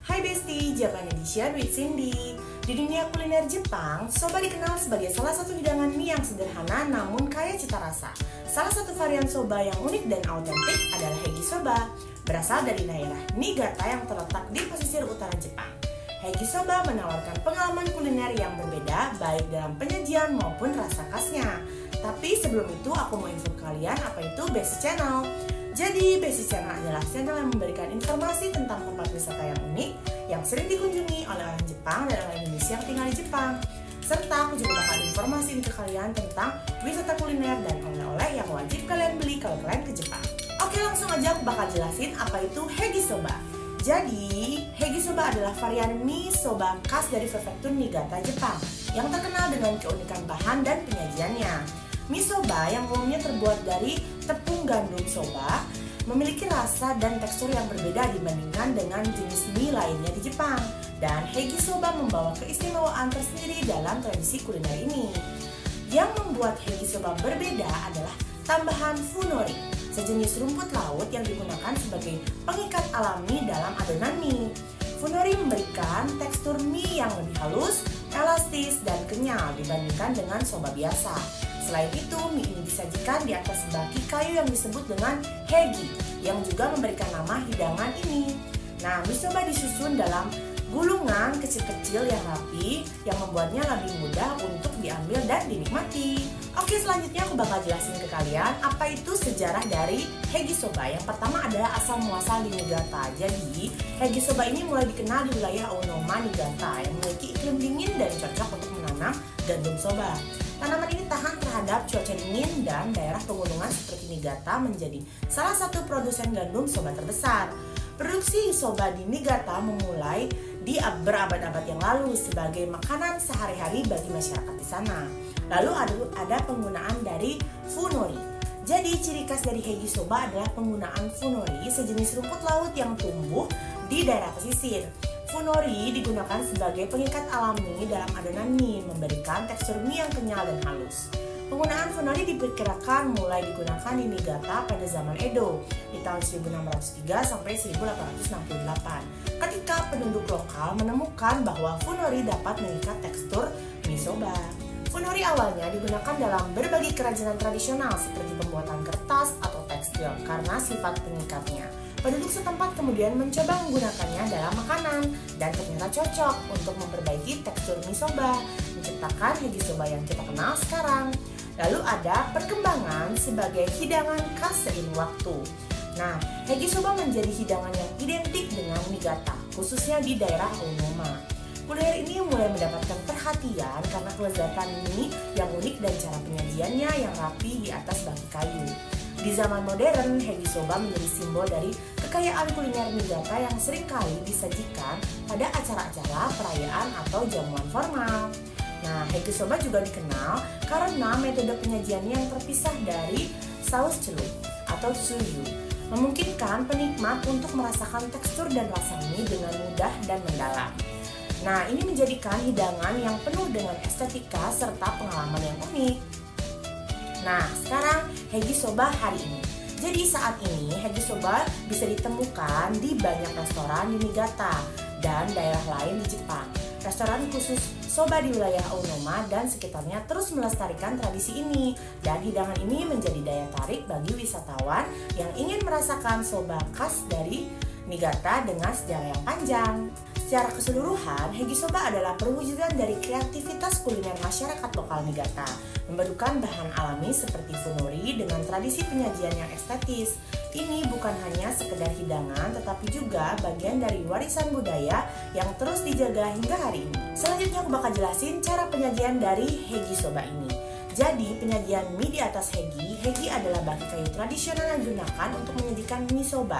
Hai Besti, Japan Edition with Cindy. Di dunia kuliner Jepang, soba dikenal sebagai salah satu hidangan mie yang sederhana namun kaya cita rasa. Salah satu varian soba yang unik dan autentik adalah Heigi soba, berasal dari daerah Niigata yang terletak di pesisir utara Jepang. Heigi soba menawarkan pengalaman kuliner yang berbeda baik dalam penyajian maupun rasa khasnya. Tapi sebelum itu aku mau info kalian apa itu Besti Channel. Jadi, Besti Channel adalah channel yang memberikan informasi tentang tempat wisata yang unik yang sering dikunjungi oleh orang Jepang dan orang Indonesia yang tinggal di Jepang. Serta aku juga bakal informasi ke kalian tentang wisata kuliner dan oleh-oleh yang wajib kalian beli kalau kalian ke Jepang. Oke, langsung aja aku bakal jelasin apa itu Heigi soba. Jadi, Heigi soba adalah varian mie soba khas dari prefektur Niigata, Jepang yang terkenal dengan keunikan bahan dan penyajiannya. Mie soba yang umumnya terbuat dari tepung gandum soba memiliki rasa dan tekstur yang berbeda dibandingkan dengan jenis mie lainnya di Jepang. Dan Heigi soba membawa keistimewaan tersendiri dalam tradisi kuliner ini. Yang membuat Heigi soba berbeda adalah tambahan funori, sejenis rumput laut yang digunakan sebagai pengikat alami dalam adonan mie. Funori memberikan tekstur mie yang lebih halus, elastis, dan kenyal dibandingkan dengan soba biasa. Selain itu, mie ini disajikan di atas baki kayu yang disebut dengan Heigi, yang juga memberikan nama hidangan ini. Nah, mie soba disusun dalam gulungan kecil-kecil yang rapi, yang membuatnya lebih mudah untuk diambil dan dinikmati. Oke, selanjutnya aku bakal jelasin ke kalian apa itu sejarah dari Heigi soba. Yang pertama adalah asal muasal di Niigata. Jadi, Heigi soba ini mulai dikenal di wilayah Aonoma, Niigata yang memiliki iklim dingin dan cocok untuk menanam gandum soba. Tanaman ini tahan terhadap cuaca dingin dan daerah pegunungan seperti Niigata menjadi salah satu produsen gandum soba terbesar. Produksi soba di Niigata memulai di berabad-abad yang lalu sebagai makanan sehari-hari bagi masyarakat di sana. Lalu ada penggunaan dari funori. Jadi ciri khas dari Heigi soba adalah penggunaan funori, sejenis rumput laut yang tumbuh di daerah pesisir. Funori digunakan sebagai pengikat alami dalam adonan mie, memberikan tekstur mie yang kenyal dan halus. Penggunaan funori diperkirakan mulai digunakan di Niigata pada zaman Edo di tahun 1603 sampai 1868. Ketika penduduk lokal menemukan bahwa funori dapat mengikat tekstur mie soba. Funori awalnya digunakan dalam berbagai kerajinan tradisional seperti pembuatan kertas atau tekstil karena sifat pengikatnya. Penduduk setempat kemudian mencoba menggunakannya dalam makanan dan ternyata cocok untuk memperbaiki tekstur mie soba, menciptakan Heigi soba yang kita kenal sekarang. Lalu ada perkembangan sebagai hidangan khas seiring waktu. Nah, Heigi soba menjadi hidangan yang identik dengan Niigata, khususnya di daerah Aonoma. Kuliner ini mulai mendapatkan perhatian karena kelezatan mie yang unik dan cara penyajiannya yang rapi di atas baki kayu. Di zaman modern, Heigi soba menjadi simbol dari kekayaan kuliner Niigata yang seringkali disajikan pada acara-acara perayaan atau jamuan formal. Nah, Heigi soba juga dikenal karena metode penyajiannya yang terpisah dari saus celup atau tsuyu, memungkinkan penikmat untuk merasakan tekstur dan rasa mie dengan mudah dan mendalam. Nah, ini menjadikan hidangan yang penuh dengan estetika serta pengalaman yang unik. Nah, sekarang Heigi soba hari ini. Jadi saat ini Heigi soba bisa ditemukan di banyak restoran di Niigata dan daerah lain di Jepang. Restoran khusus soba di wilayah Aonoma dan sekitarnya terus melestarikan tradisi ini. Dan hidangan ini menjadi daya tarik bagi wisatawan yang ingin merasakan soba khas dari Niigata dengan sejarah yang panjang. Secara keseluruhan, Heigi soba adalah perwujudan dari kreativitas kuliner masyarakat lokal Niigata, memadukan bahan alami seperti funori dengan tradisi penyajian yang estetis. Ini bukan hanya sekedar hidangan, tetapi juga bagian dari warisan budaya yang terus dijaga hingga hari ini. Selanjutnya aku bakal jelasin cara penyajian dari Heigi soba ini. Jadi, penyajian mie di atas Heigi adalah baki kayu tradisional yang digunakan untuk menyajikan mie soba.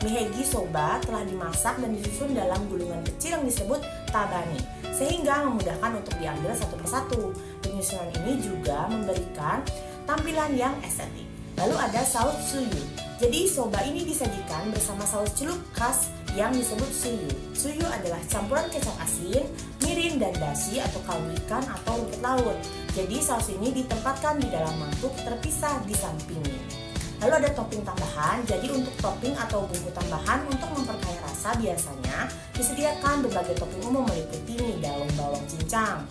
Mie Heigi soba telah dimasak dan disusun dalam gulungan kecil yang disebut tabani, sehingga memudahkan untuk diambil satu persatu. Penyusunan ini juga memberikan tampilan yang estetik. Lalu ada saus tsuyu. Jadi soba ini disajikan bersama saus celup khas yang disebut tsuyu. Tsuyu adalah campuran kecap asin, mirin, dan dashi atau kaldu ikan atau rumput laut. Jadi saus ini ditempatkan di dalam mangkuk terpisah di sampingnya. Lalu ada topping tambahan, jadi untuk topping atau bumbu tambahan untuk memperkaya rasa rasa biasanya disediakan berbagai topping umum meliputi mie daun bawang cincang,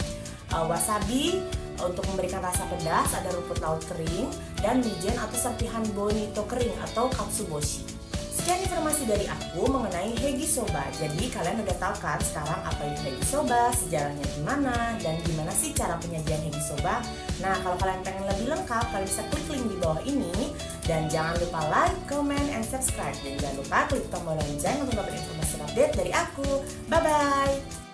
wasabi untuk memberikan rasa pedas, ada rumput laut kering, dan wijen atau serpihan bonito kering atau katsuboshi. Sekian informasi dari aku mengenai Hegi Soba. Jadi kalian udah tahu kan sekarang apa itu Hegi Soba, sejarahnya gimana, dan gimana sih cara penyajian Hegi Soba. Nah, kalau kalian pengen lebih lengkap, kalian bisa klik link di bawah ini. Dan jangan lupa like, comment, and subscribe. Dan jangan lupa klik tombol lonceng untuk dapat informasi update dari aku. Bye-bye!